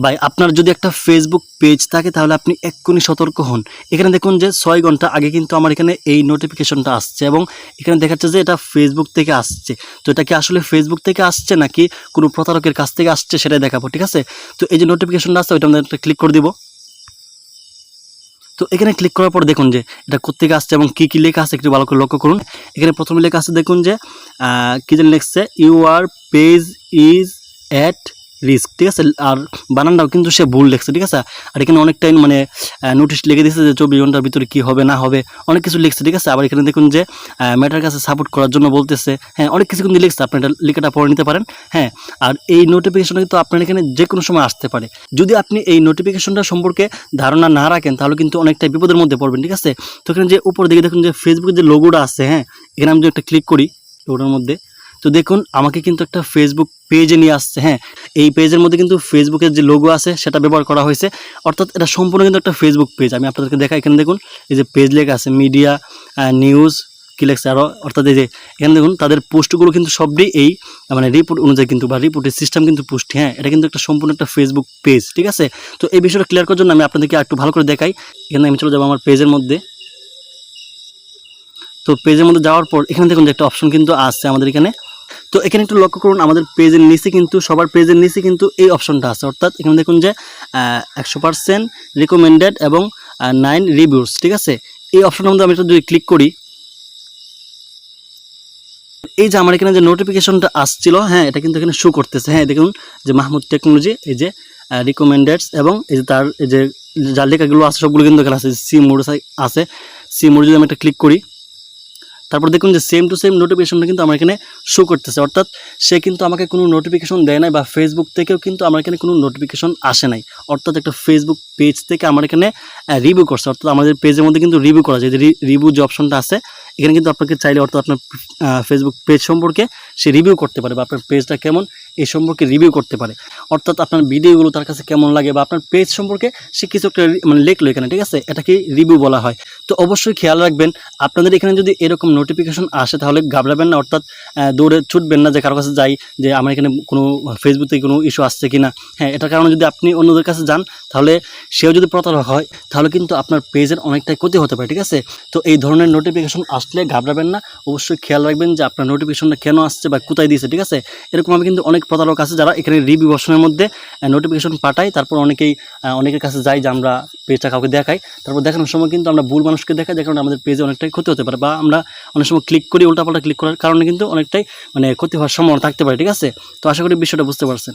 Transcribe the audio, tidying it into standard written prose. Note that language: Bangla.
ভাই আপনার যদি একটা ফেসবুক পেজ থাকে তাহলে আপনি এক্ষুনি সতর্ক হন। এখানে দেখুন যে 6 ঘন্টা আগে কিন্তু আমার এখানে এই নোটিফিকেশনটা আসছে এবং এখানে দেখাচ্ছে যে এটা ফেসবুক থেকে আসছে। তো এটা কি আসলে ফেসবুক থেকে আসছে নাকি কোনো প্রতারকের কাছ থেকে আসছে সেটাই দেখাবো, ঠিক আছে? তো এই যে নোটিফিকেশনটা আসছে ওইটা আমরা একটা ক্লিক করে দিব। তো এখানে ক্লিক করার পর দেখুন যে এটা কোত্থেকে আসছে এবং কী কী লেখা আছে একটু ভালো করে লক্ষ্য করুন। এখানে প্রথমে লেখা আছে দেখুন যে কী যেন লিখছে, your page is at risk, ঠিক আছে? আর বানানটাও কিন্তু সে ভুল লিখছে, ঠিক আছে? আর এখানে অনেকটাই মানে নোটিশ লিখে দিয়েছে যে 24 ঘন্টার ভিতরে কী হবে না হবে অনেক কিছু লিখছে, ঠিক আছে? আবার এখানে দেখুন যে মেটার কাছে সাপোর্ট করার জন্য বলতেছে, হ্যাঁ অনেক কিছু কিন্তু লিখছে, আপনি এটা লেখাটা পড়ে নিতে পারেন। হ্যাঁ, আর এই নোটিফিকেশনটা কিন্তু আপনার এখানে যে কোনো সময় আসতে পারে। যদি আপনি এই নোটিফিকেশনটা সম্পর্কে ধারণা না রাখেন তাহলে কিন্তু অনেকটা বিপদের মধ্যে পড়বেন, ঠিক আছে? তো এখানে যে উপর দিকে দেখুন যে ফেসবুকের যে লোগোটা আছে, হ্যাঁ এখানে আমি যদি একটা ক্লিক করি লোগোটার মধ্যে, তো দেখুন আমাকে কিন্তু একটা ফেসবুক পেজে নিয়ে আসছে। হ্যাঁ, এই পেজের মধ্যে কিন্তু ফেসবুকের যে লোগো আছে সেটা ব্যবহার করা হয়েছে, অর্থাৎ এটা সম্পূর্ণ কিন্তু একটা ফেসবুক পেজ। আমি আপনাদেরকে দেখাই, এখানে দেখুন এই যে পেজ লেখা আছে মিডিয়া নিউজ কী লেখছে আরও, অর্থাৎ এই যে এখানে দেখুন তাদের পোস্টগুলো কিন্তু সবই এই মানে রিপোর্ট অনুযায়ী কিন্তু বা রিপোর্টের সিস্টেম কিন্তু পোস্ট। হ্যাঁ, এটা কিন্তু একটা সম্পূর্ণ একটা ফেসবুক পেজ, ঠিক আছে? তো এই বিষয়টা ক্লিয়ার করার জন্য আমি আপনাদেরকে একটু ভালো করে দেখাই। এখানে আমি চলে যাবো আমার পেজের মধ্যে। তো পেজের মধ্যে যাওয়ার পর এখানে দেখুন যে একটা অপশন কিন্তু আছে আমাদের এখানে। তো এখানে একটু লক্ষ্য করুন আমাদের পেজের নিচে কিন্তু সবার পেজের নিচে কিন্তু এই অপশনটা আছে, অর্থাৎ এখানে দেখুন যে 100% রিকমেন্ডেড এবং 9 রিভিউস, ঠিক আছে? এই অপশনের মধ্যে আমি একটু যদি ক্লিক করি, এই যে আমার এখানে যে নোটিফিকেশনটা আসছিল, হ্যাঁ এটা কিন্তু এখানে শো করতেছে। হ্যাঁ দেখুন যে মাহমুদ টেকনোলজি, এই যে রিকমেন্ডেডস এবং এই যে তার এই যে যার লেখাগুলো আছে সবগুলো কিন্তু এখানে আছে। সি মোড আছে, সি মোড যদি আমি একটা ক্লিক করি, তারপর দেখুন যে সেম টু সেম নোটিফিকেশনটা কিন্তু আমার এখানে শো করতেছে, অর্থাৎ সে কিন্তু আমাকে কোনো নোটিফিকেশন দেয় নাই বা ফেসবুক থেকেও কিন্তু আমার এখানে কোনো নোটিফিকেশন আসে নাই, অর্থাৎ একটা ফেসবুক পেজ থেকে আমার এখানে রিভিউ করছে। অর্থাৎ আমাদের পেজের মধ্যে কিন্তু রিভিউ করা যায়, যে রিভিউ যে অপশনটা আছে এখানে কিন্তু আপনাকে চাইলে অর্থাৎ আপনার ফেসবুক পেজ সম্পর্কে সে রিভিউ করতে পারে বা আপনার পেজটা কেমন এই সম্পর্কে রিভিউ করতে পারে, অর্থাৎ আপনার ভিডিওগুলো তার কাছে কেমন লাগে বা আপনার পেজ সম্পর্কে সে কিছু একটা মানে লিখলো এখানে, ঠিক আছে? এটাকে রিভিউ বলা হয়। তো অবশ্যই খেয়াল রাখবেন আপনাদের এখানে যদি এরকম নোটিফিকেশন আসে তাহলে ঘাবড়াবেন না, অর্থাৎ দৌড়ে ছুটবেন না যে কারো কাছে যাই যে আমার এখানে কোনো ফেসবুক থেকে কোনো ইস্যু আসছে কি না। হ্যাঁ, এটার কারণে যদি আপনি অন্যদের কাছে যান তাহলে সেও যদি প্রতারক হয় তাহলে কিন্তু আপনার পেজের অনেকটাই ক্ষতি হতে পারে, ঠিক আছে? তো এই ধরনের নোটিফিকেশন আসলে ঘাবড়াবেন না, অবশ্যই খেয়াল রাখবেন যে আপনার নোটিফিকেশনটা কেন আসছে বা কোথায় দিয়েছে, ঠিক আছে? এরকমভাবে কিন্তু অনেক প্রতারক আছে যারা এখানে রিভিউ অপশনের মধ্যে নোটিফিকেশন পাঠায়, তারপর অনেকের কাছে যাই যে আমরা পেজটা কাউকে দেখাই, তারপর দেখানোর সময় কিন্তু আমরা ভুল মানুষকে দেখাই, যে কারণে আমাদের পেজে অনেকটাই ক্ষতি হতে পারে বা আমরা অনেক সময় ক্লিক করি উল্টাপাল্টা ক্লিক করার কারণে কিন্তু অনেকটাই মানে ক্ষতি হওয়ার সম্ভাবনা থাকতে পারে, ঠিক আছে? তো আশা করি বিষয়টা বুঝতে পারছেন।